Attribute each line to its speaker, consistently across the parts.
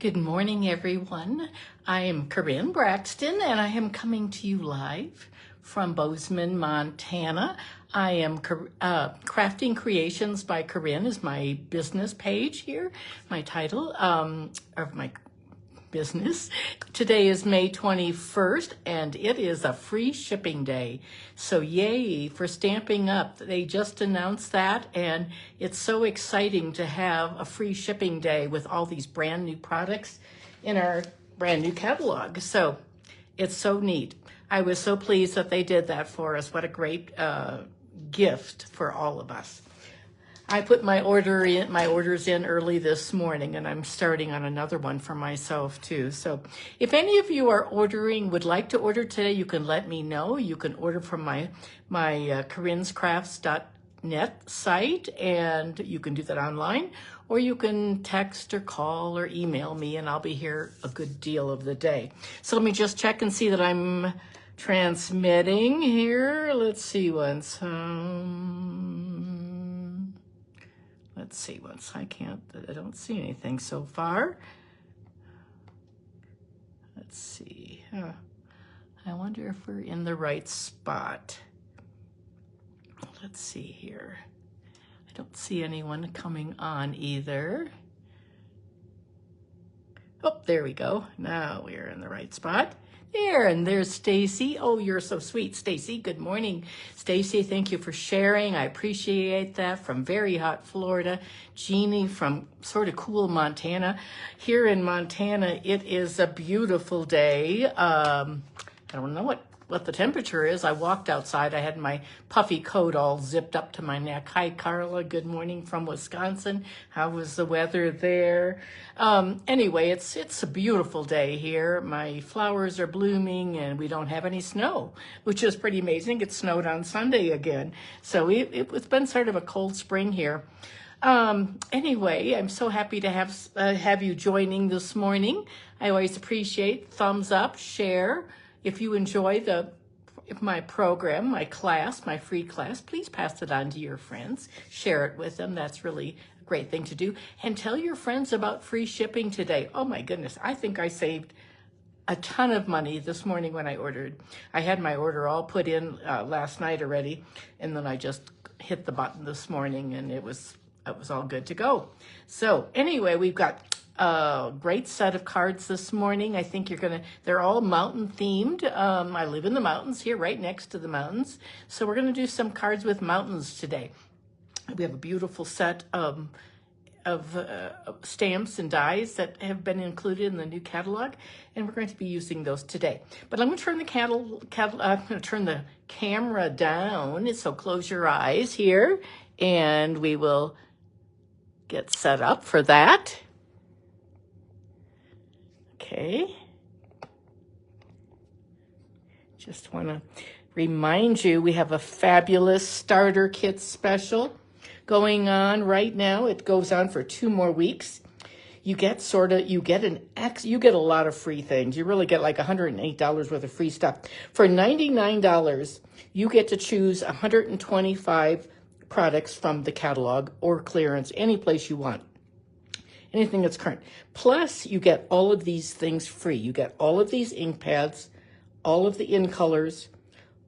Speaker 1: Good morning, everyone. I am Corinne Braxton, and I am coming to you live from Bozeman, Montana. I am Crafting Creations by Corinne is my business page here, my title of my business. Today is May 21st, and it is a free shipping day. So yay for Stampin' Up! They just announced that, and it's so exciting to have a free shipping day with all these brand new products in our brand new catalog. So it's so neat. I was so pleased that they did that for us. What a great gift for all of us. I put my orders in early this morning, and I'm starting on another one for myself too. So if any of you are would like to order today, you can let me know. You can order from my corinscrafts.net site, and you can do that online, or you can text or call or email me, and I'll be here a good deal of the day. So let me just check and see that I'm transmitting here. Let's see once. Let's see once. I don't see anything so far. Let's see. I wonder if we're in the right spot. Let's see here. I don't see anyone coming on either. Oh, there we go. Now we're in the right spot. There, and there's Stacy. Oh, you're so sweet, Stacy. Good morning, Stacy. Thank you for sharing. I appreciate that. From very hot Florida. Jeannie from sort of cool Montana. Here in Montana, it is a beautiful day. I don't know what the temperature is. I walked outside. I had my puffy coat all zipped up to my neck. Hi, Carla. Good morning from Wisconsin. How was the weather there? Anyway, it's a beautiful day here. My flowers are blooming, and we don't have any snow, which is pretty amazing. It snowed on Sunday again. So it's been sort of a cold spring here. Anyway, I'm so happy to have you joining this morning. I always appreciate thumbs up, share. If you enjoy my program, my class, my free class, please pass it on to your friends. Share it with them. That's really a great thing to do. And tell your friends about free shipping today. Oh my goodness, I think I saved a ton of money this morning when I ordered. I had my order all put in last night already, and then I just hit the button this morning, and it was all good to go. So anyway, we've got a great set of cards this morning. I think they're all mountain themed. I live in the mountains here, right next to the mountains. So we're gonna do some cards with mountains today. We have a beautiful set of stamps and dies that have been included in the new catalog, and we're going to be using those today. But I'm gonna turn the I'm gonna turn the camera down, so close your eyes here, and we will get set up for that. Okay, just want to remind you we have a fabulous starter kit special going on right now. It goes on for 2 more weeks. You get a lot of free things. You really get like $108 worth of free stuff. For $99, you get to choose 125 products from the catalog or clearance, any place you want. Anything that's current. Plus, you get all of these things free. You get all of these ink pads, all of the in colors,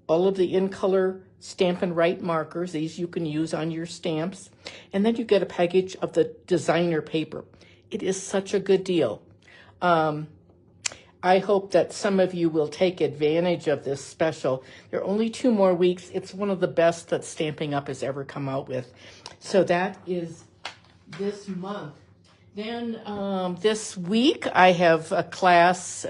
Speaker 1: all of the in color Stampin' Right markers. These you can use on your stamps. And then you get a package of the designer paper. It is such a good deal. I hope that some of you will take advantage of this special. There are only 2 more weeks. It's one of the best that Stampin' Up! Has ever come out with. So that is this month. Then this week, I have a class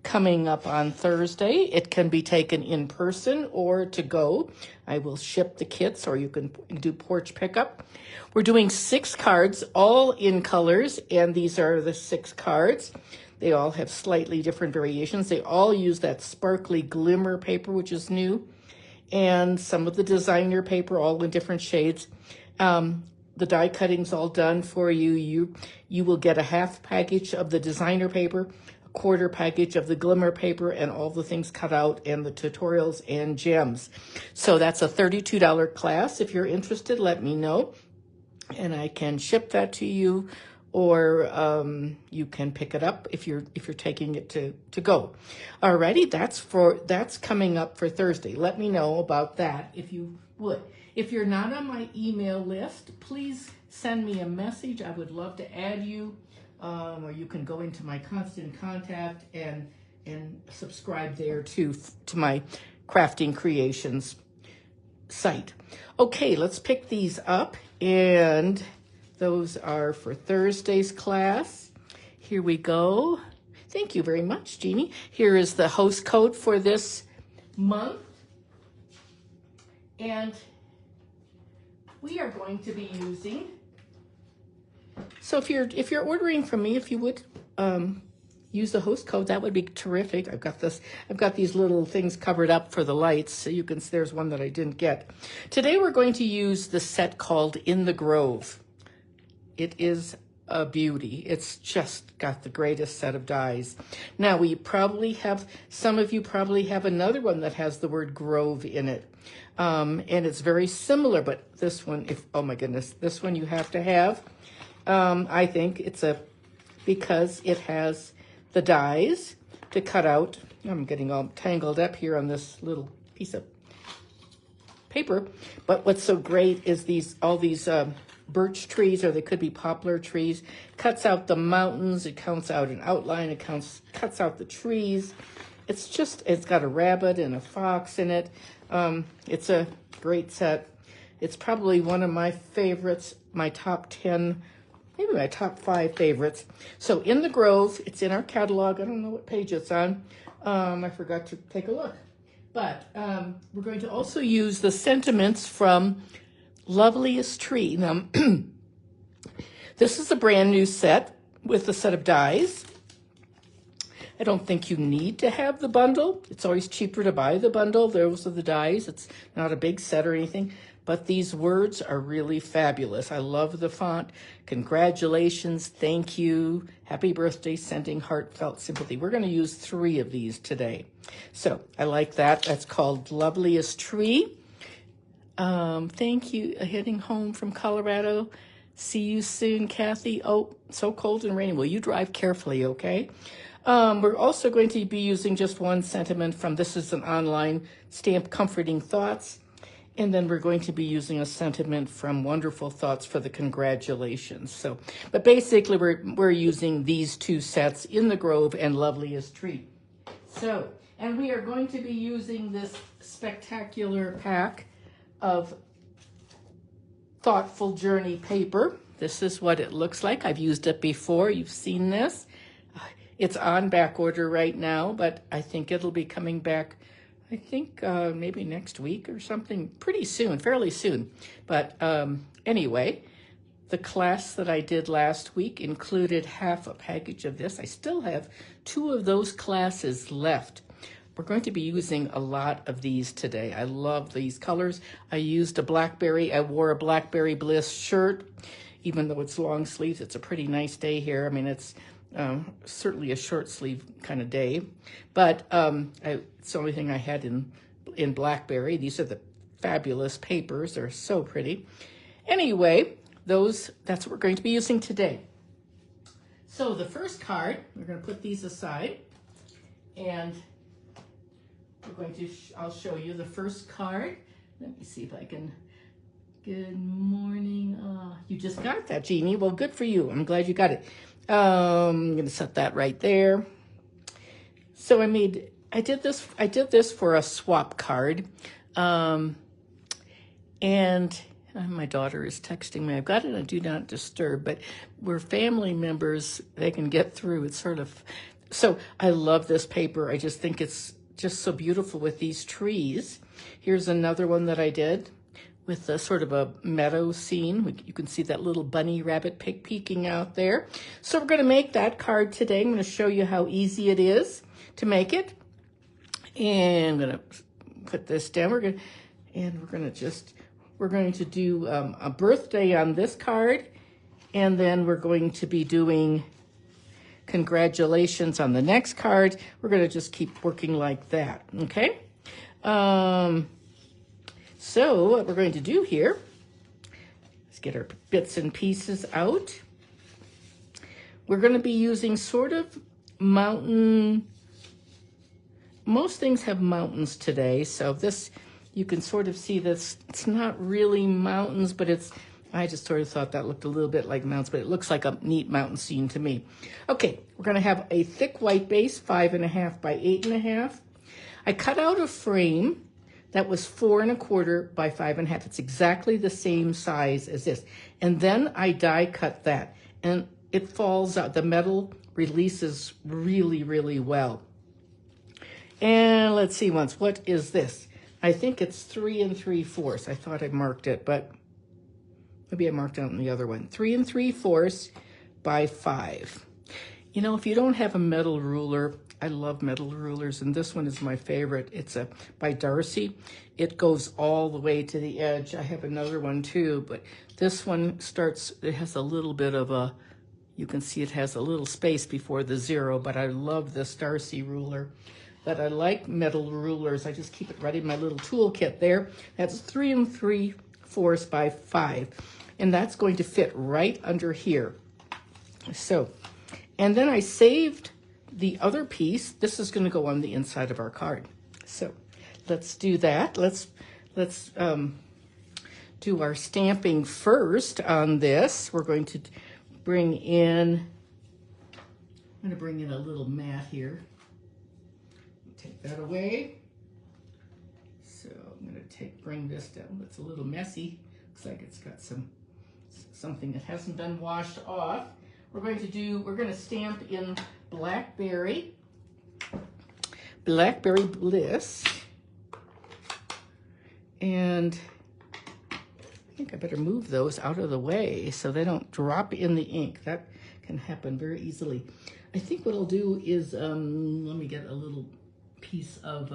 Speaker 1: coming up on Thursday. It can be taken in person or to go. I will ship the kits, or you can do porch pickup. We're doing 6 cards, all in colors, and these are the 6 cards. They all have slightly different variations. They all use that sparkly glimmer paper, which is new, and some of the designer paper, all in different shades. The die cutting's all done for you. You will get a half package of the designer paper, a quarter package of the glimmer paper, and all the things cut out, and the tutorials and gems. So that's a $32 class. If you're interested, let me know, and I can ship that to you, or you can pick it up if you're taking it to go. Alrighty, that's coming up for Thursday. Let me know about that if you would. If you're not on my email list, please send me a message. I would love to add you, or you can go into my constant contact and subscribe there to my Crafting Creations site. Okay, let's pick these up, and those are for Thursday's class. Here we go. Thank you very much, Jeannie. Here is the host code for this month, and we are going to be using, so if you're ordering from me, if you would use the host code, that would be terrific. I've got these little things covered up for the lights, so you can see there's one that I didn't get. Today we're going to use the set called In the Grove. It is a beauty. It's just got the greatest set of dies. Now some of you probably have another one that has the word grove in it. And it's very similar, but this one, oh my goodness, this one you have to have. I think because it has the dies to cut out. I'm getting all tangled up here on this little piece of paper. But what's so great is all these birch trees, or they could be poplar trees. Cuts out the mountains, it counts out an outline, it cuts out the trees. It's got a rabbit and a fox in it. It's a great set. It's probably one of my favorites, my top 10, maybe my top 5 favorites. So In the Grove, it's in our catalog. I don't know what page it's on. I forgot to take a look. But we're going to also use the sentiments from Loveliest Tree. Now, this is a brand new set with a set of dies. I don't think you need to have the bundle. It's always cheaper to buy the bundle. Those are the dies. It's not a big set or anything, but these words are really fabulous. I love the font. Congratulations, thank you, happy birthday, sending heartfelt sympathy. We're going to use 3 of these today. So I like that. That's called Loveliest Tree. Thank you. Heading home from Colorado. See you soon, Kathy. Oh, so cold and rainy. Well, you drive carefully, okay? We're also going to be using just one sentiment from, this is an online stamp, Comforting Thoughts. And then we're going to be using a sentiment from Wonderful Thoughts for the congratulations. So, but basically we're using these 2 sets, In the Grove and Loveliest Tree. So, and we are going to be using this spectacular pack of Thoughtful Journey paper. This is what it looks like. I've used it before. You've seen this. It's on back order right now, but I think it'll be coming back, I think maybe next week or something, pretty soon, fairly soon. But anyway, the class that I did last week included half a package of this. I still have 2 of those classes left. We're going to be using a lot of these today. I love these colors. I wore a BlackBerry Bliss shirt, even though it's long sleeves. It's a pretty nice day here. I mean, it's certainly a short sleeve kind of day, but it's the only thing I had in BlackBerry. These are the fabulous papers. They're so pretty. Anyway, that's what we're going to be using today. So the first card, we're going to put these aside, and I'll show you the first card. Let me see if I can. Good morning. You just got that, Jeannie. Well, good for you. I'm glad you got it. I'm going to set that right there. So I did this for a swap card. And my daughter is texting me. I've got it on Do Not Disturb, but we're family members. They can get through. It's sort of, so I love this paper. I just think it's just so beautiful with these trees. Here's another one that I did with a sort of a meadow scene. You can see that little bunny rabbit peeking out there. So we're going to make that card today. I'm going to show you how easy it is to make it. And I'm going to put this down. We're going to do a birthday on this card, and then we're going to be doing congratulations on the next card. We're going to just keep working like that, okay? So what we're going to do here is get our bits and pieces out. we're going to be using sort of mountain. Most things have mountains today, so this, you can sort of see this. It's not really mountains, but it's, I just sort of thought that looked a little bit like mountains, but it looks like a neat mountain scene to me. Okay, we're going to have a thick white base, 5.5 by 8.5. I cut out a frame that was 4.25 by 5.5. It's exactly the same size as this. And then I die cut that, and it falls out. The metal releases really, really well. And let's see once, what is this? I think it's 3 3/4. I thought I marked it, but maybe I marked out on the other one. 3 3/4 by 5. You know, if you don't have a metal ruler, I love metal rulers, and this one is my favorite. It's by Darcy. It goes all the way to the edge. I have another one too, but this one starts, it has a little bit of a, you can see it has a little space before the 0, but I love this Darcy ruler. But I like metal rulers. I just keep it right in my little toolkit there. That's 3 3/4 by 5. And that's going to fit right under here. So, and then I saved the other piece. This is going to go on the inside of our card. So let's do that. Let's do our stamping first on this. We're going to bring in, I'm going to bring in a little mat here. Take that away. So I'm going to bring this down. It's a little messy. Looks like it's got something that hasn't been washed off. We're going to stamp in BlackBerry Bliss. And I think I better move those out of the way so they don't drop in the ink. That can happen very easily. I think what I'll do is, let me get a little piece of,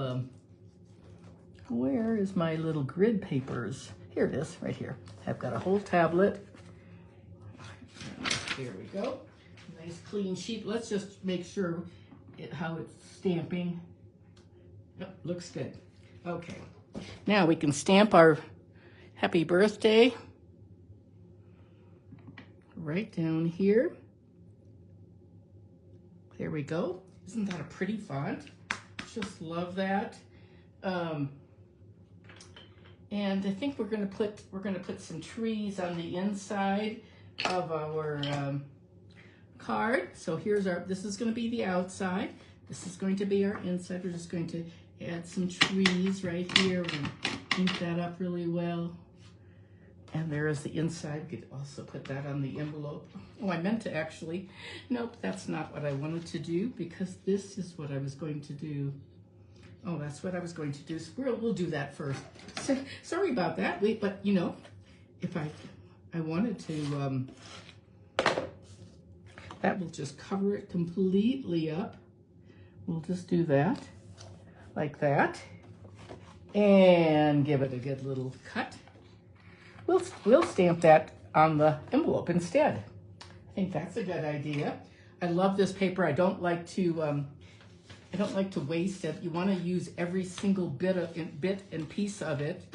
Speaker 1: where is my little grid papers? Here it is, right here. I've got a whole tablet. There we go. Nice clean sheet. Let's just make sure how it's stamping. Yep, looks good. Okay. Now we can stamp our happy birthday right down here. There we go. Isn't that a pretty font? Just love that. And I think we're gonna put some trees on the inside of our card. So here's our, this is gonna be the outside. This is going to be our inside. We're just going to add some trees right here. We're gonna ink that up really well. And there is the inside. We could also put that on the envelope. Oh, I meant to actually, nope, that's not what I wanted to do, because this is what I was going to do. Oh, that's what I was going to do. So we'll do that first. So, sorry about that. But you know, if I wanted to, that will just cover it completely up. We'll just do that, like that, and give it a good little cut. We'll stamp that on the envelope instead. I think that's a good idea. I love this paper. I don't like to waste it. You want to use every single bit and piece of it.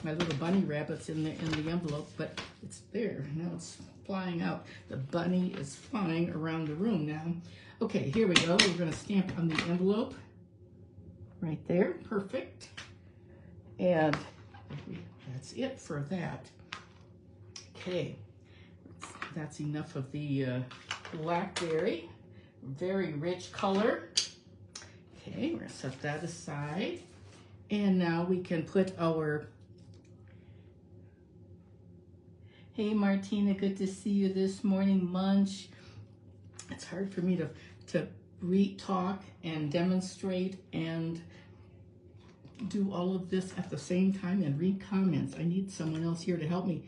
Speaker 1: My little bunny rabbit's in the envelope, but it's there. Now it's flying out. The bunny is flying around the room now. Okay, here we go. We're going to stamp on the envelope right there. Perfect. And that's it for that. Okay, that's enough of the blackberry. Very rich color. Okay, we're going to set that aside. And now we can put our, hey Martina, good to see you this morning, Munch. It's hard for me to talk and demonstrate and do all of this at the same time and read comments. I need someone else here to help me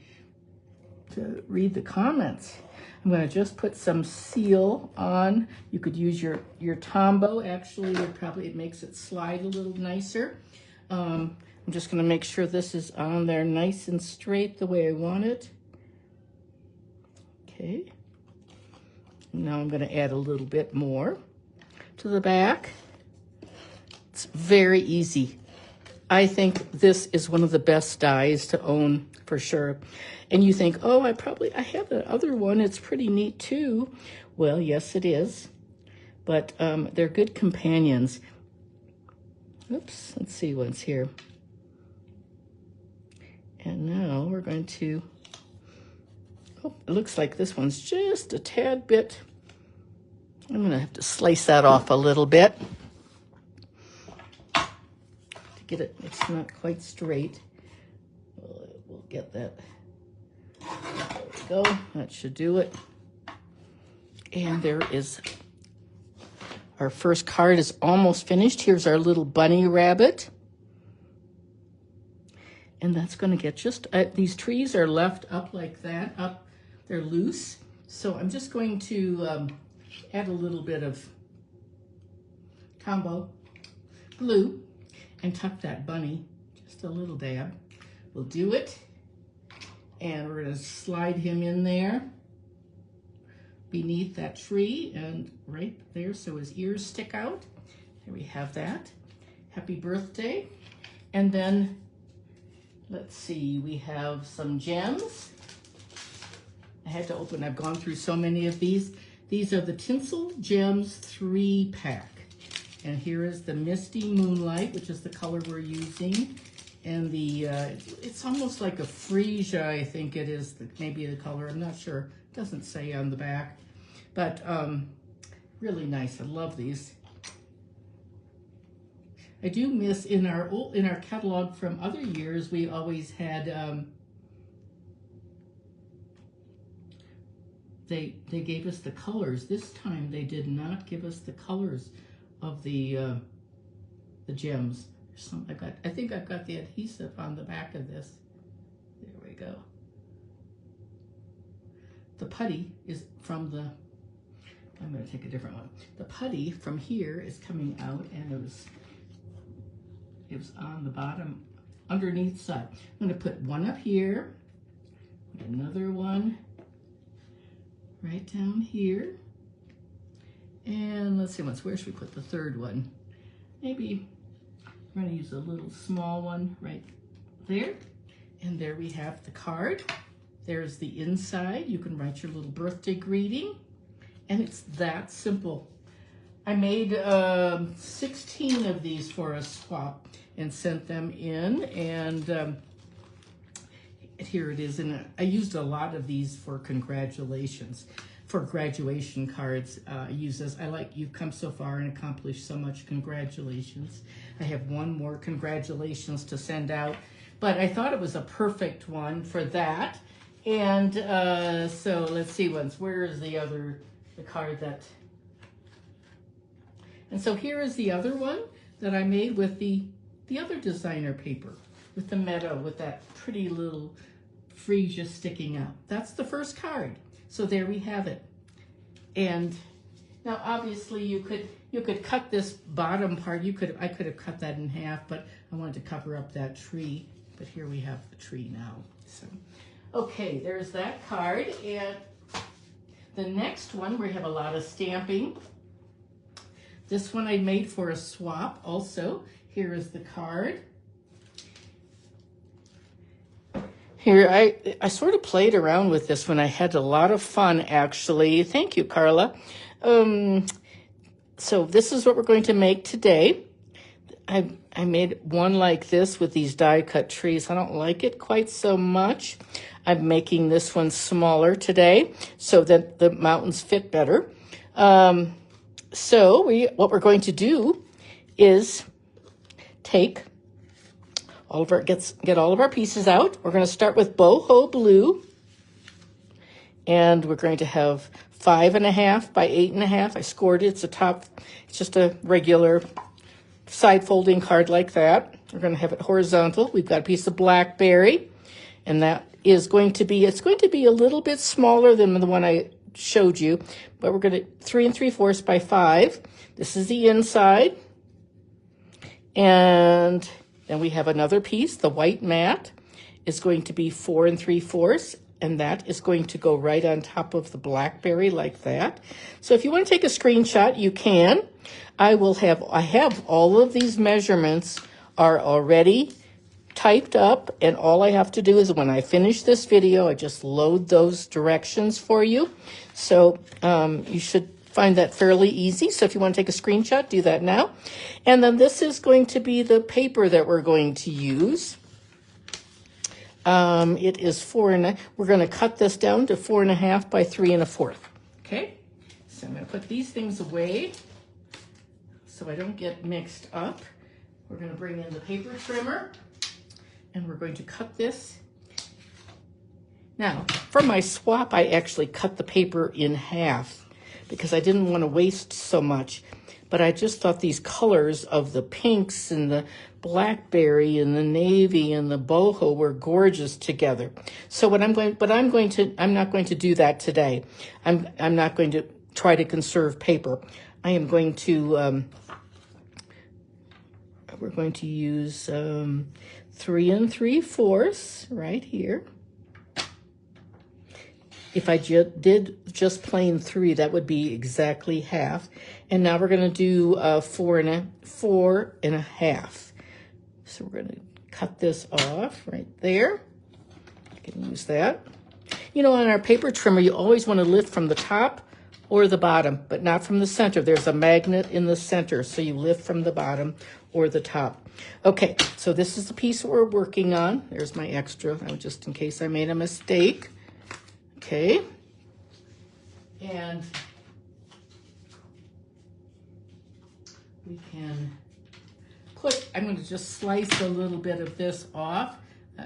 Speaker 1: to read the comments. I'm going to just put some seal on. You could use your Tombow. Actually, it makes it slide a little nicer. I'm just going to make sure this is on there nice and straight the way I want it. Okay. Now I'm going to add a little bit more to the back. It's very easy. I think this is one of the best dies to own for sure. And you think, oh, I have the other one. It's pretty neat too. Well, yes, it is. But they're good companions. Oops, let's see what's here. And now we're going to, oh, it looks like this one's just a tad bit. I'm going to have to slice that off a little bit to get it, it's not quite straight. We'll get that. There we go, that should do it. And there is, our first card is almost finished. Here's our little bunny rabbit. And that's going to get just, these trees are left up like that, up, they're loose. So I'm just going to add a little bit of combo glue and tuck that bunny, just a little dab. We'll do it. And we're going to slide him in there beneath that tree and right there so his ears stick out. There we have that. Happy birthday. And then let's see, we have some gems. I had to open, I've gone through so many of these. These are the Tinsel Gems Three-pack. And here is the Misty Moonlight, which is the color we're using. And the, it's almost like a freesia, I think it is, maybe the color, I'm not sure. It doesn't say on the back. But really nice, I love these. I do miss in our catalog from other years, we always had they gave us the colors. This time they did not give us the colors of the gems. I think I've got the adhesive on the back of this. There we go. The putty is from the, I'm going to take a different one. The putty from here is coming out, and it was on the bottom, underneath side. I'm going to put one up here, another one right down here, and let's see, where should we put the third one? Maybe we're going to use a little small one right there, and there we have the card. There's the inside. You can write your little birthday greeting, and it's that simple. I made 16 of these for a swap and sent them in, and here it is. And I used a lot of these for congratulations, for graduation cards. I use this. I like, you've come so far and accomplished so much. Congratulations. I have one more congratulations to send out, but I thought it was a perfect one for that. And so let's see, where is the card that, and so here is the other one that I made with the other designer paper, with the meadow, with that pretty little freesia sticking out. That's the first card. So there we have it. And now obviously you could cut this bottom part. I could have cut that in half, but I wanted to cover up that tree. But here we have the tree now. So, okay, there's that card. And the next one, we have a lot of stamping. This one I made for a swap also. Here is the card. Here, I sort of played around with this one. I had a lot of fun, actually. Thank you, Carla. So this is what we're going to make today. I made one like this with these die-cut trees. I don't like it quite so much. I'm making this one smaller today so that the mountains fit better. So what we're going to do is take all of our, get all of our pieces out. We're going to start with Boho Blue. And we're going to have 5.5 by 8.5. I scored it. It's just a regular side folding card like that. We're going to have it horizontal. We've got a piece of BlackBerry, and that is going to be, it's going to be a little bit smaller than the one I showed you, but we're going to 3 3/4 by 5. This is the inside. And then we have another piece. The white mat is going to be 4 3/4, and that is going to go right on top of the BlackBerry like that. So if you want to take a screenshot, you can. I have all of these measurements are already typed up, and all I have to do is when I finish this video, I just load those directions for you. So you should find that fairly easy. So if you want to take a screenshot, do that now. And then this is going to be the paper that we're going to use. It is we're going to cut this down to 4.5 by 3 1/4. Okay, so I'm going to put these things away so I don't get mixed up. We're going to bring in the paper trimmer and we're going to cut this. Now, for my swap, I actually cut the paper in half because I didn't want to waste so much. But I just thought these colors of the pinks and the blackberry and the navy and the boho were gorgeous together. So I'm not going to do that today. I'm not going to try to conserve paper. I am going to, we're going to use 3 3/4 right here. If I did just plain 3, that would be exactly half. And now we're going to do 4 1/2. So we're going to cut this off right there. I can use that. You know, on our paper trimmer, you always want to lift from the top or the bottom, but not from the center. There's a magnet in the center, so you lift from the bottom or the top. Okay, so this is the piece we're working on. There's my extra, just in case I made a mistake. Okay, and we can I'm going to just slice a little bit of this off,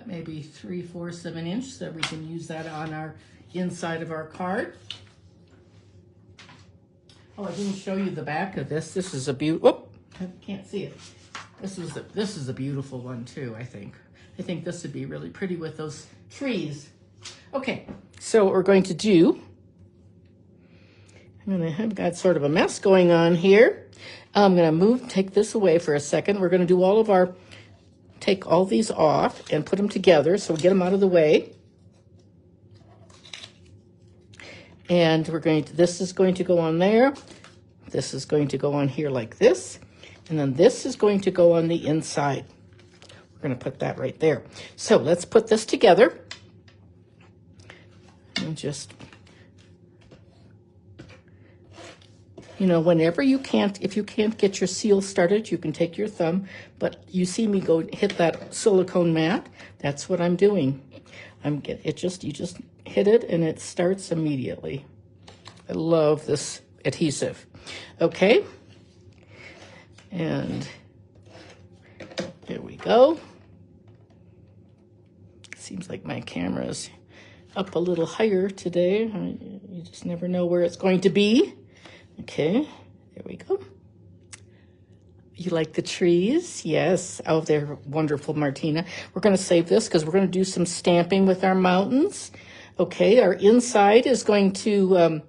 Speaker 1: maybe 3/4 of an inch, so we can use that on our inside of our card. Oh, I didn't show you the back of this. This is a beautiful, I can't see it. This is a beautiful one too, I think. I think this would be really pretty with those trees. Okay, so what we're going to do, I've got sort of a mess going on here. I'm going to take this away for a second. We're going to do take all these off and put them together so we get them out of the way. And this is going to go on there. This is going to go on here like this. And then this is going to go on the inside. We're going to put that right there. So let's put this together. And just, whenever if you can't get your seal started, you can take your thumb, but you see me go hit that silicone mat. That's what I'm doing. You just hit it and it starts immediately. I love this adhesive. Okay. And there we go. Seems like my camera's up a little higher today. You just never know where it's going to be. Okay, there we go. You like the trees? Yes. Oh, they're wonderful, Martina. We're going to save this because we're going to do some stamping with our mountains. Okay, our inside is going to,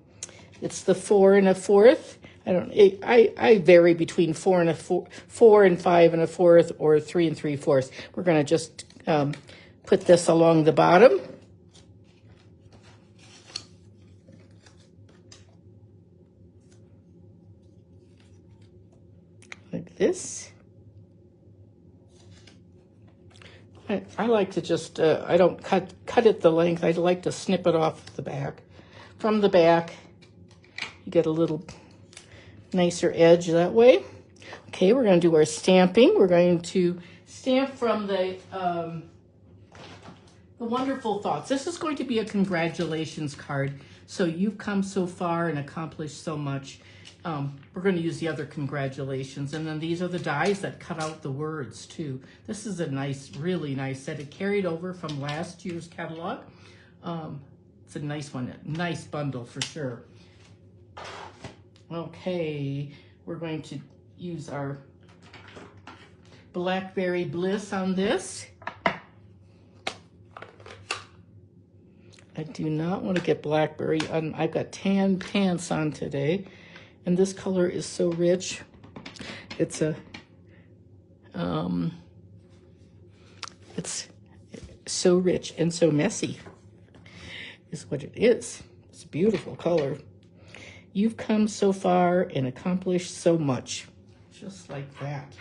Speaker 1: it's the 4 1/4. I vary between 4 and 5 1/4 or 3 3/4. We're going to just put this along the bottom. Like this. I like to just, I don't cut it the length. I like to snip it off the back. From the back, you get a little nicer edge that way. Okay, we're going to do our stamping. We're going to stamp from the Wonderful Thoughts. This is going to be a congratulations card. So you've come so far and accomplished so much. We're going to use the other congratulations. And then these are the dies that cut out the words too. This is a nice, really nice set. It carried over from last year's catalog. It's a nice one, a nice bundle for sure. Okay, we're going to use our BlackBerry Bliss on this. I do not want to get blackberry. I've got tan pants on today. And this color is so rich. It's so rich and so messy is what it is. It's a beautiful color. You've come so far and accomplished so much. Just like that.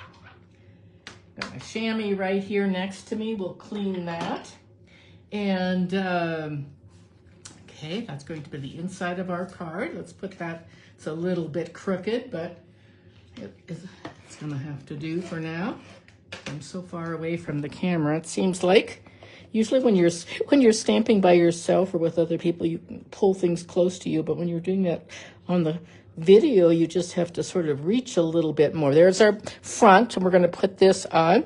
Speaker 1: Got my chamois right here next to me. We'll clean that. And, okay, that's going to be the inside of our card. Let's put that, it's a little bit crooked, but it's gonna have to do for now. I'm so far away from the camera, it seems like. Usually when you're stamping by yourself or with other people, you can pull things close to you, but when you're doing that on the video, you just have to sort of reach a little bit more. There's our front, and we're gonna put this on.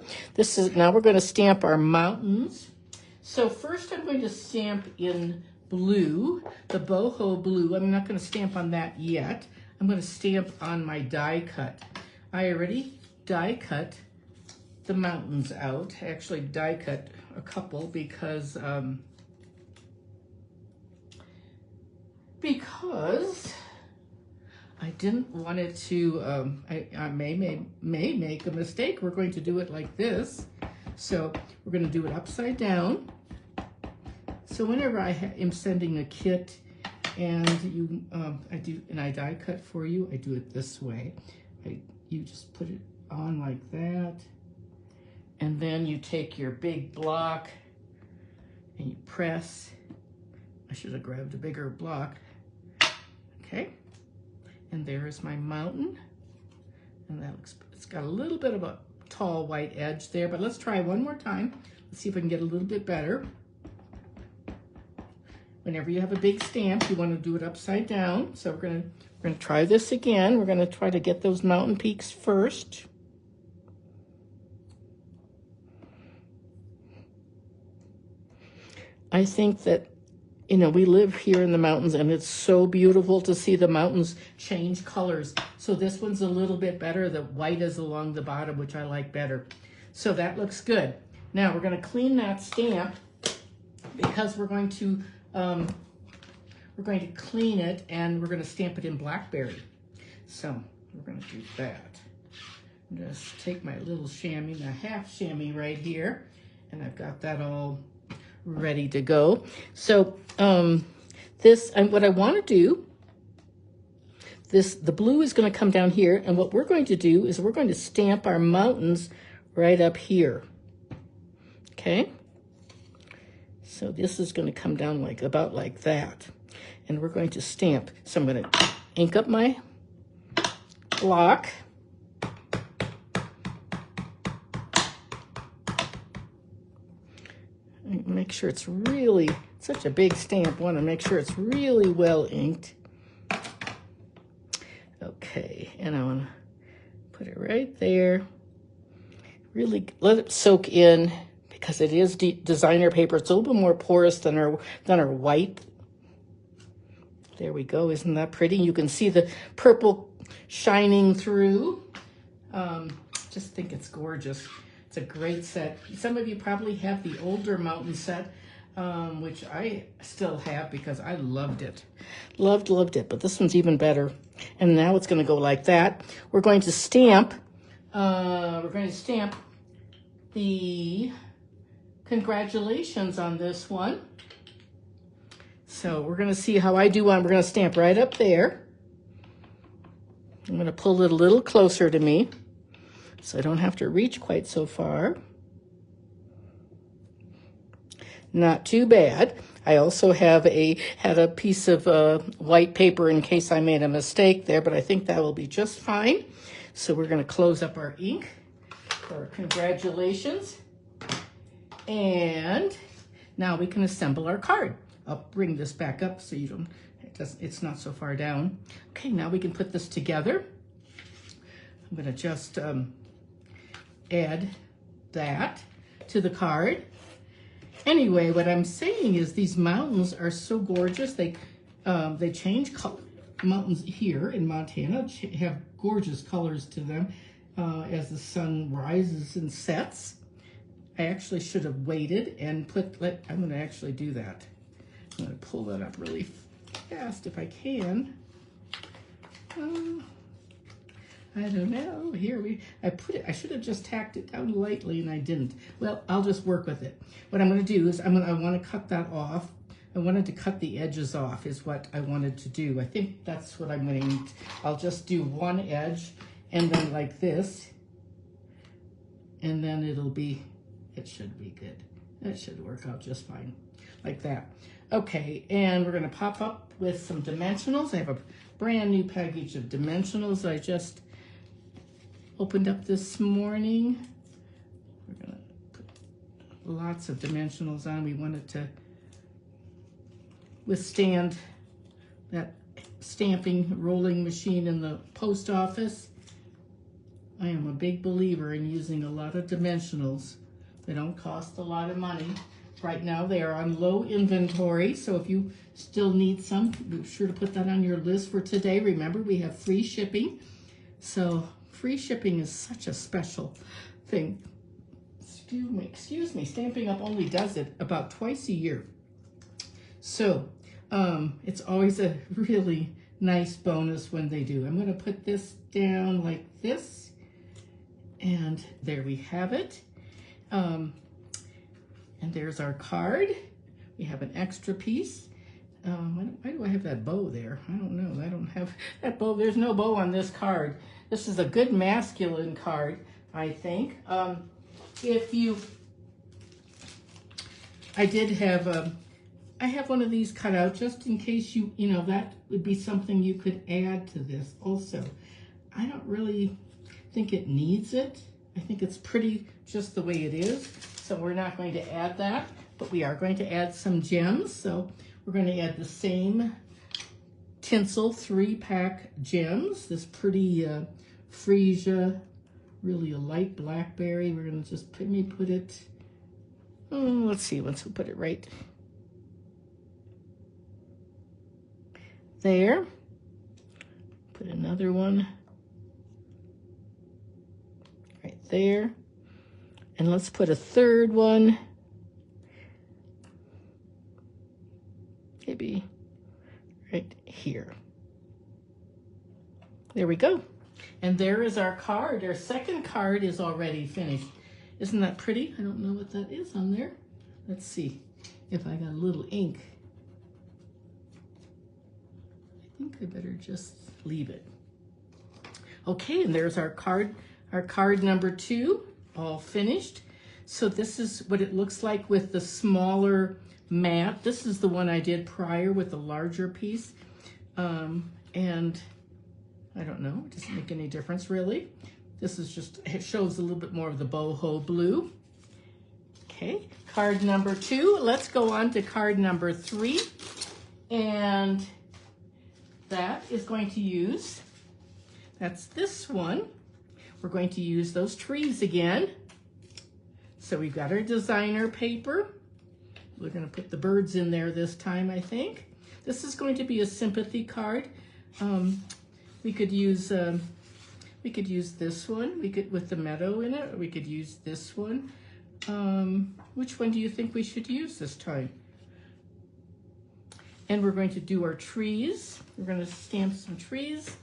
Speaker 1: Now we're gonna stamp our mountains. So first I'm going to stamp in blue, the Boho Blue. I'm not going to stamp on that yet. I'm going to stamp on my die cut. I already die cut the mountains out. I actually die cut a couple because I didn't want it to, I may make a mistake. We're going to do it like this. So we're going to do it upside down. So whenever I am sending a kit and I die cut for you, I do it this way. You just put it on like that, and then you take your big block and you press. I should have grabbed a bigger block. Okay, and there is my mountain, and that looks, it's got a little bit of a tall white edge there, but let's try one more time. Let's see if I can get a little bit better. Whenever you have a big stamp, you want to do it upside down. So we're gonna try this again. We're gonna try to get those mountain peaks first. I think that, you know, we live here in the mountains and it's so beautiful to see the mountains change colors. So this one's a little bit better. The white is along the bottom, which I like better. So that looks good. Now we're gonna clean that stamp because we're going to clean it and we're going to stamp it in BlackBerry. So we're going to do that. Just take my little chamois, my half chamois right here, and I've got that all ready to go. So what I want to do, the blue is going to come down here, and what we're going to do is we're going to stamp our mountains right up here. Okay? So this is going to come down about like that. And we're going to stamp. So I'm going to ink up my block. Make sure it's really, such a big stamp. Want to make sure it's really well inked. Okay, and I want to put it right there. Really let it soak in, because it is designer paper. It's a little bit more porous than our white. There we go. Isn't that pretty? You can see the purple shining through. Just think it's gorgeous. It's a great set. Some of you probably have the older mountain set, which I still have because I loved it. Loved it. But this one's even better. And now it's going to go like that. We're going to stamp. The congratulations on this one. So we're going to see how I do one. We're going to stamp right up there. I'm going to pull it a little closer to me so I don't have to reach quite so far. Not too bad. I also had a piece of white paper in case I made a mistake there, but I think that will be just fine. So we're going to close up our ink for congratulations. And now we can assemble our card. I'll bring this back up so it's not so far down. Okay, now we can put this together. I'm going to just add that to the card. Anyway, what I'm saying is these mountains are so gorgeous. They change color. Mountains here in Montana have gorgeous colors to them as the sun rises and sets. I actually should have waited and I'm going to actually do that. I'm going to pull that up really fast if I can. I don't know. I should have just tacked it down lightly and I didn't. Well, I'll just work with it. What I'm going to do is I want to cut that off. I wanted to cut the edges off is what I wanted to do. I think that's what I'm going to, I'll just do one edge and then like this. and then it should be good. That should work out just fine, like that. Okay, and we're gonna pop up with some dimensionals. I have a brand new package of dimensionals I just opened up this morning. We're gonna put lots of dimensionals on. We want it to withstand that stamping rolling machine in the post office. I am a big believer in using a lot of dimensionals. They don't cost a lot of money. Right now they are on low inventory, so if you still need some, be sure to put that on your list for today. Remember, we have free shipping. So free shipping is such a special thing. Excuse me, Stampin' Up! Only does it about twice a year. So it's always a really nice bonus when they do. I'm gonna put this down like this, and there we have it. And there's our card. We have an extra piece. Why do I have that bow there? I don't know. I don't have that bow. There's no bow on this card. This is a good masculine card, I think. I have one of these cut out just in case that would be something you could add to this also. I don't really think it needs it. I think it's pretty just the way it is. So we're not going to add that, but we are going to add some gems. So we're going to add the same Tinsel 3-pack gems, this pretty freesia, really a light blackberry. We're going to just put it, let's see, once we put it right there. Put another one right there. And let's put a third one, maybe right here. There we go. And there is our card. Our second card is already finished. Isn't that pretty? I don't know what that is on there. Let's see if I got a little ink. I think I better just leave it. Okay, and there's our card number 2. All finished. So this is what it looks like with the smaller mat. This is the one I did prior with the larger piece. And I don't know, it doesn't make any difference really. This is just, it shows a little bit more of the Boho Blue. Okay, card number 2. Let's go on to card number 3. And that is going to use, that's this one. We're going to use those trees again. So we've got our designer paper. We're going to put the birds in there this time, I think. This is going to be a sympathy card. We could use this one. We could, with the meadow in it. Or we could use this one. Which one do you think we should use this time? And we're going to do our trees. We're going to stamp some trees.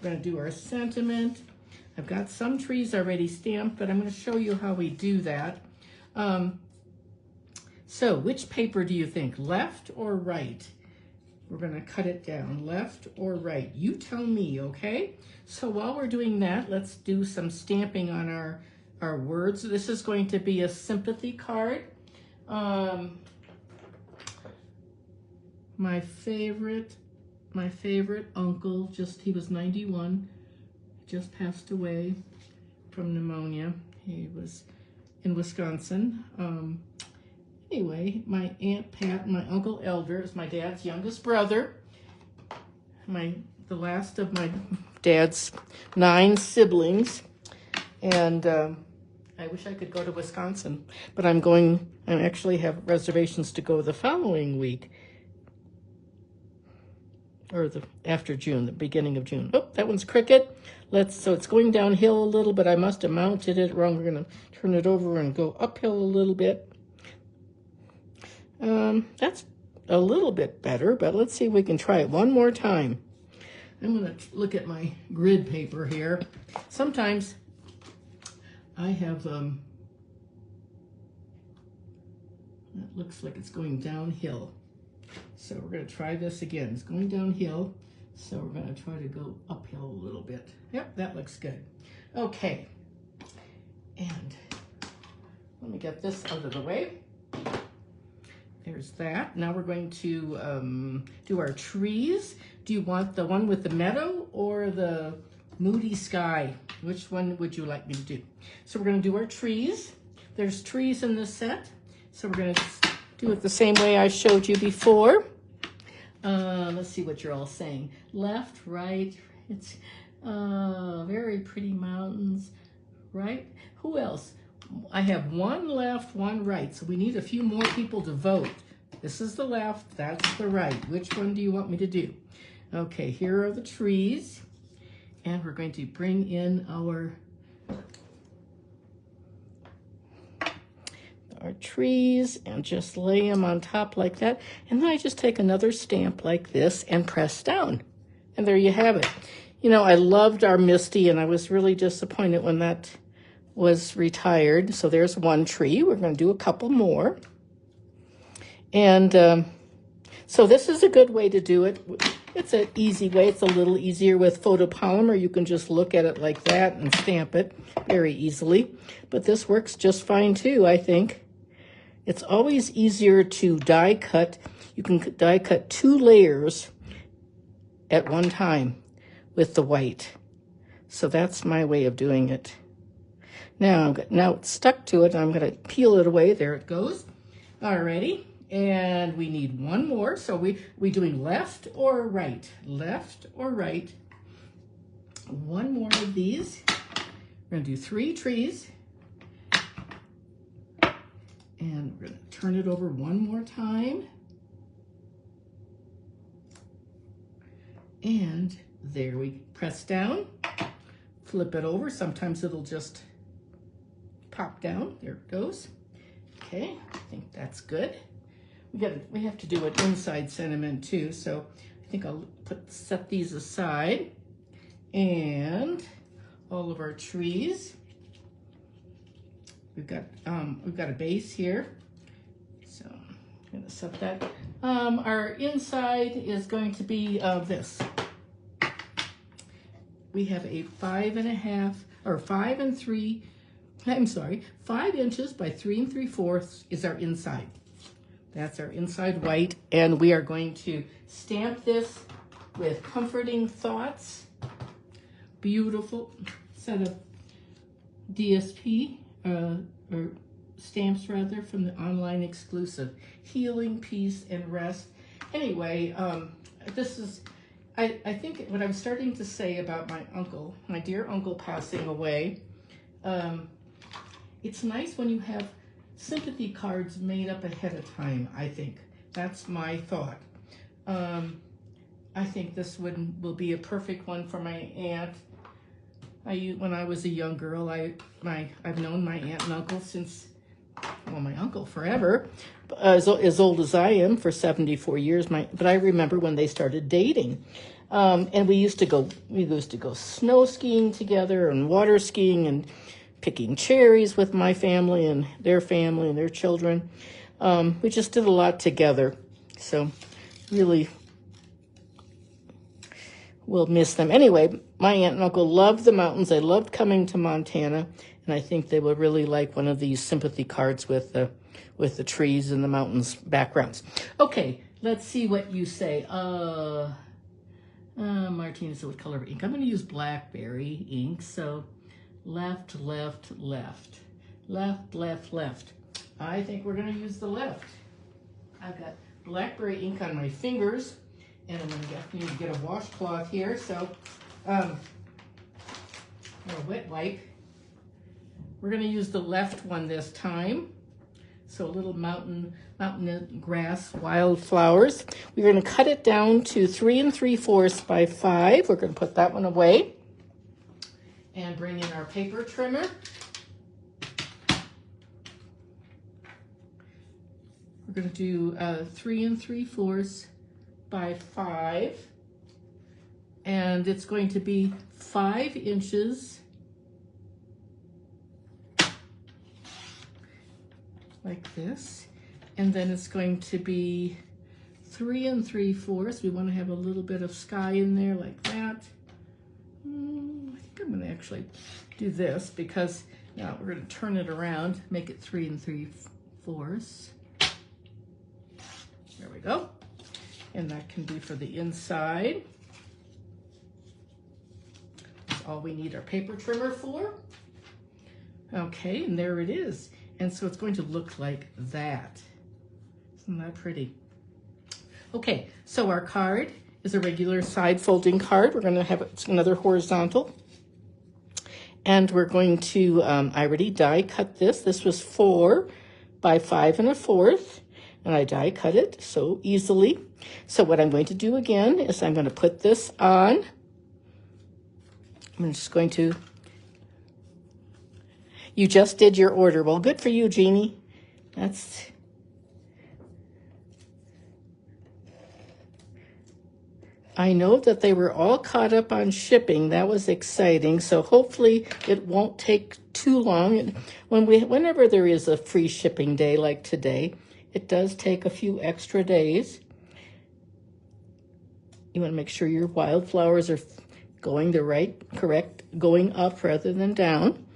Speaker 1: We're going to do our sentiment. I've got some trees already stamped, but I'm going to show you how we do that. So which paper do you think, left or right? We're going to cut it down, left or right. You tell me, okay? So while we're doing that, let's do some stamping on our words. This is going to be a sympathy card. My favorite uncle, he was 91. Just passed away from pneumonia. He was in Wisconsin. Anyway, my Aunt Pat and my Uncle Elder is my dad's youngest brother. The last of my dad's 9 siblings. And I wish I could go to Wisconsin, but I actually have reservations to go the following week. Or after June, the beginning of June. Oh, that one's crooked. So it's going downhill a little, but I must have mounted it wrong. We're going to turn it over and go uphill a little bit. That's a little bit better, but let's see if we can try it one more time. I'm going to look at my grid paper here. Sometimes I have, that looks like it's going downhill. So we're going to try this again. It's going downhill, so we're going to try to go uphill a little bit. Yep, that looks good. Okay, and let me get this out of the way. There's that. Now we're going to do our trees. Do you want the one with the meadow or the moody sky? Which one would you like me to do? So we're going to do our trees. There's trees in this set. So we're going to do it the same way I showed you before. Let's see what you're all saying. Left, right. It's very pretty mountains. Right? Who else? I have one left, one right. So we need a few more people to vote. This is the left, that's the right. Which one do you want me to do? Okay, here are the trees. And we're going to bring in our trees and just lay them on top like that. And then I just take another stamp like this and press down. And there you have it. You know, I loved our Misty, and I was really disappointed when that was retired. So there's one tree. We're going to do a couple more. And so this is a good way to do it. It's an easy way. It's a little easier with photopolymer. You can just look at it like that and stamp it very easily. But this works just fine too, I think. It's always easier to die cut. You can die cut 2 layers at one time with the white. So that's my way of doing it. Now it's stuck to it. I'm going to peel it away. There it goes. Alrighty. And we need one more. So we doing left or right? Left or right? One more of these. We're going to do 3 trees. And we're going to turn it over one more time. And there we press down. Flip it over. Sometimes it'll just pop down. There it goes. Okay, I think that's good. We have to do an inside sentiment too, so I think I'll set these aside. And all of our trees. We've got a base here, so I'm gonna set that. Our inside is going to be this. We have a 5.5 or 5 3. I'm sorry, 5 inches by 3 3/4 is our inside. That's our inside white, and we are going to stamp this with Comforting Thoughts. Beautiful set of DSP, or stamps rather, from the online exclusive. Healing, Peace, and Rest. Anyway, this is, I think what I'm starting to say about my uncle, my dear uncle passing away, it's nice when you have sympathy cards made up ahead of time, I think. That's my thought. I think this will be a perfect one for my aunt. When I was a young girl, I've known my aunt and uncle since, well, my uncle forever, as old as I am, for 74 years. But I remember when they started dating. And we used to go snow skiing together and water skiing and picking cherries with my family and their children. We just did a lot together. So really, we'll miss them. Anyway, my aunt and uncle loved the mountains. They loved coming to Montana. And I think they would really like one of these sympathy cards with the trees and the mountains backgrounds. Okay, let's see what you say. Martina said, what color of ink? I'm going to use BlackBerry ink. So left, left, left. Left, left, left. I think we're going to use the left. I've got BlackBerry ink on my fingers, and I'm going to need to get a washcloth here. So, a wet wipe. We're going to use the left one this time. So a little mountain grass, wildflowers. We're going to cut it down to 3 3/4 by 5. We're going to put that one away and bring in our paper trimmer. We're going to do 3 3/4 by 5, and it's going to be 5 inches like this, and then it's going to be 3 3/4. We want to have a little bit of sky in there like that. I think I'm going to actually do this because Now we're going to turn it around, make it 3 3/4. There we go. And that can be for the inside. That's all we need our paper trimmer for. Okay, and there it is. And so it's going to look like that. Isn't that pretty? Okay, so our card is a regular side folding card. We're going to have it's another horizontal. And we're going to, I already die cut this. This was 4 by 5 1/4. And I die cut it so easily. So what I'm going to do again is I'm going to put this on. I'm just going to, you just did your order. Well, good for you, Jeannie. That's, I know that they were all caught up on shipping. That was exciting. So hopefully it won't take too long. And whenever there is a free shipping day like today, it does take a few extra days. You want to make sure your wildflowers are going going up rather than down.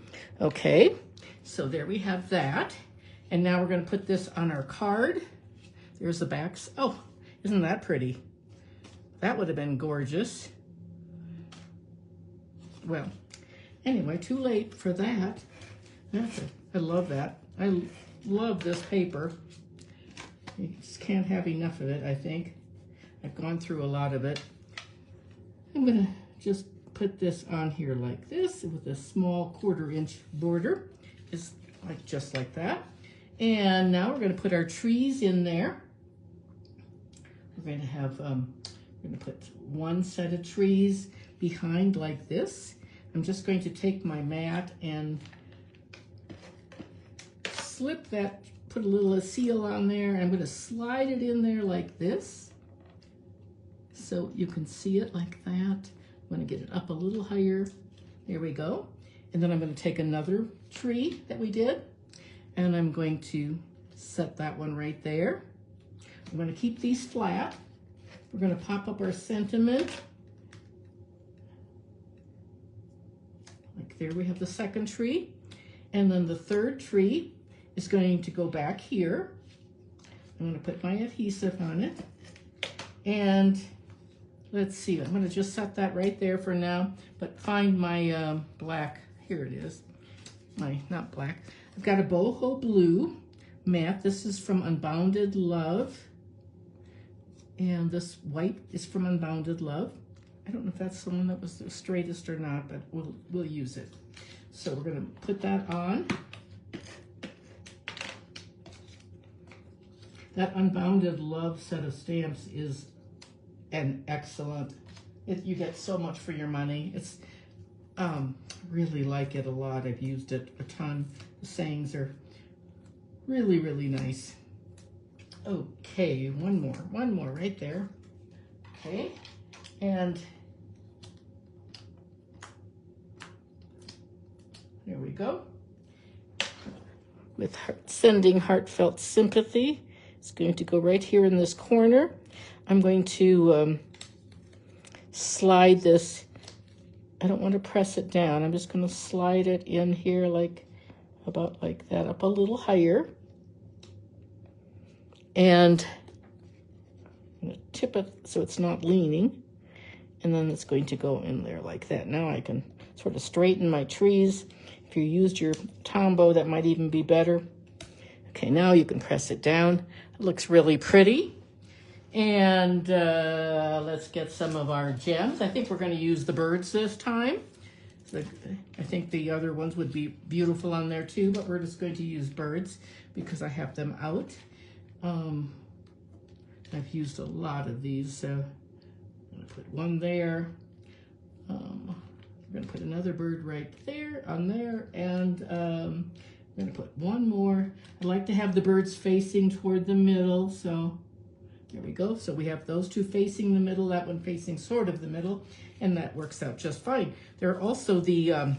Speaker 1: Okay, so there we have that. And now we're going to put this on our card. There's the backs. Oh, isn't that pretty? That would have been gorgeous. Well, anyway, too late for that. I love that. I love this paper. You just can't have enough of it, I think. I've gone through a lot of it. I'm going to just put this on here like this with a small 1/4 inch border. Just like that. And now we're going to put our trees in there. We're going to have, we're going to put one set of trees behind like this. I'm just going to take my mat and slip that, put a little seal on there. I'm going to slide it in there like this so you can see it like that. I'm going to get it up a little higher. There we go. And then I'm going to take another tree that we did and I'm going to set that one right there. I'm going to keep these flat. We're going to pop up our sentiment. Like there we have the second tree. And then the third tree is going to go back here. I'm going to put my adhesive on it. And let's see, I'm going to just set that right there for now, but find my black, here it is, not black. I've got a Boho Blue mat. This is from Unbounded Love. And this white is from Unbounded Love. I don't know if that's the one that was the straightest or not, but we'll use it. So we're going to put that on. That Unbounded Love set of stamps is an excellent. You get so much for your money. It's really like it a lot. I've used it a ton. The sayings are really, really nice. Okay, one more right there. Okay, and there we go. With sending heartfelt sympathy, it's going to go right here in this corner. I'm going to slide this. I don't want to press it down. I'm just going to slide it in here about like that, up a little higher. And I'm going to tip it so it's not leaning. And then it's going to go in there like that. Now I can sort of straighten my trees. If you used your Tombow, that might even be better. Okay, now you can press it down. It looks really pretty. And let's get some of our gems. I think we're going to use the birds this time. I think the other ones would be beautiful on there too, but we're just going to use birds because I have them out. I've used a lot of these, so I'm going to put one there. We're going to put another bird right there, on there, and I'm going to put one more. I like to have the birds facing toward the middle, so there we go. So we have those two facing the middle, that one facing sort of the middle, and that works out just fine. There are also the,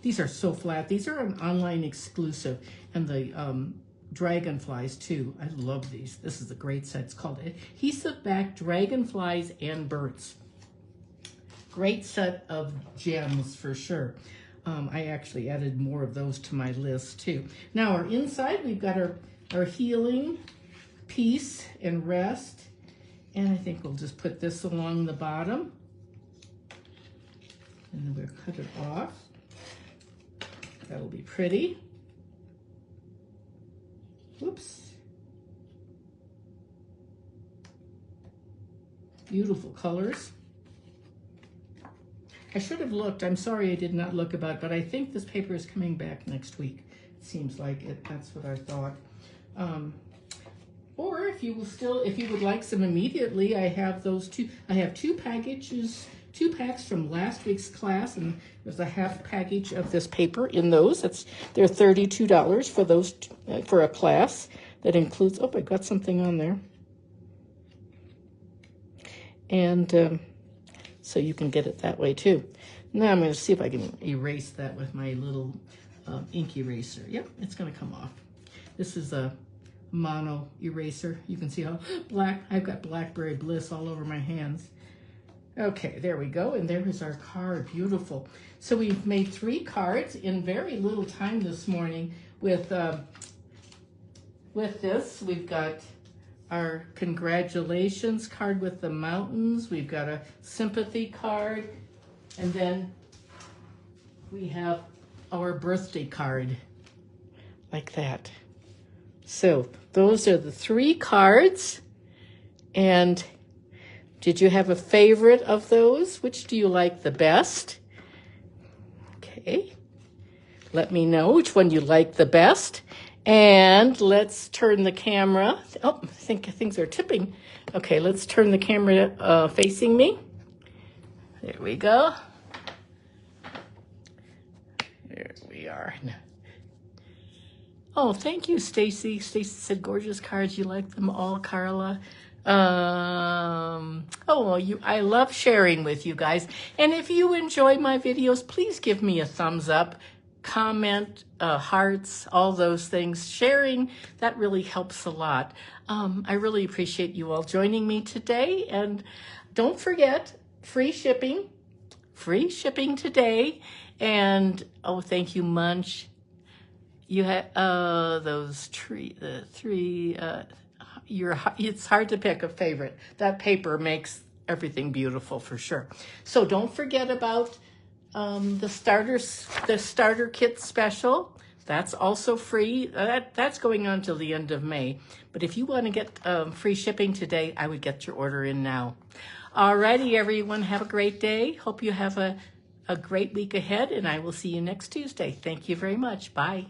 Speaker 1: these are so flat. These are an online exclusive, and the dragonflies too. I love these. This is a great set. It's called Adhesive Back Dragonflies and Birds. Great set of gems for sure. I actually added more of those to my list too. Now our inside, we've got our healing, peace, and rest. And I think we'll just put this along the bottom. And then we'll cut it off. That'll be pretty. Whoops. Beautiful colors. I should have looked. I'm sorry I did not look about it, but I think this paper is coming back next week. It seems like it. That's what I thought. Or if you would like some immediately, I have those two. I have two packs from last week's class, and there's a half package of this paper in those. They're $32 for those for a class that includes. Oh, I got something on there, and so you can get it that way too. Now I'm going to see if I can erase that with my little ink eraser. Yep, it's going to come off. This is a mono eraser. You can see how I've got BlackBerry Bliss all over my hands. Okay, there we go, and there is our card. Beautiful. So we've made 3 cards in very little time this morning with this. We've got our congratulations card with the mountains. We've got a sympathy card, and then we have our birthday card like that. So those are the 3 cards. And did you have a favorite of those? Which do you like the best? Okay. Let me know which one you like the best. And let's turn the camera. Oh, I think things are tipping. Okay, let's turn the camera facing me. There we go. There we are. Oh, thank you, Stacy. Stacy said, gorgeous cards. You like them all, Carla. I love sharing with you guys. And if you enjoy my videos, please give me a thumbs up, comment, hearts, all those things. Sharing, that really helps a lot. I really appreciate you all joining me today. And don't forget, free shipping today. And, oh, thank you, Munch. You had it's hard to pick a favorite. That paper makes everything beautiful for sure. So don't forget about the starter kit special. That's also free. That's going on till the end of May. But if you want to get free shipping today, I would get your order in now. Alrighty, everyone, have a great day. Hope you have a great week ahead, and I will see you next Tuesday. Thank you very much. Bye.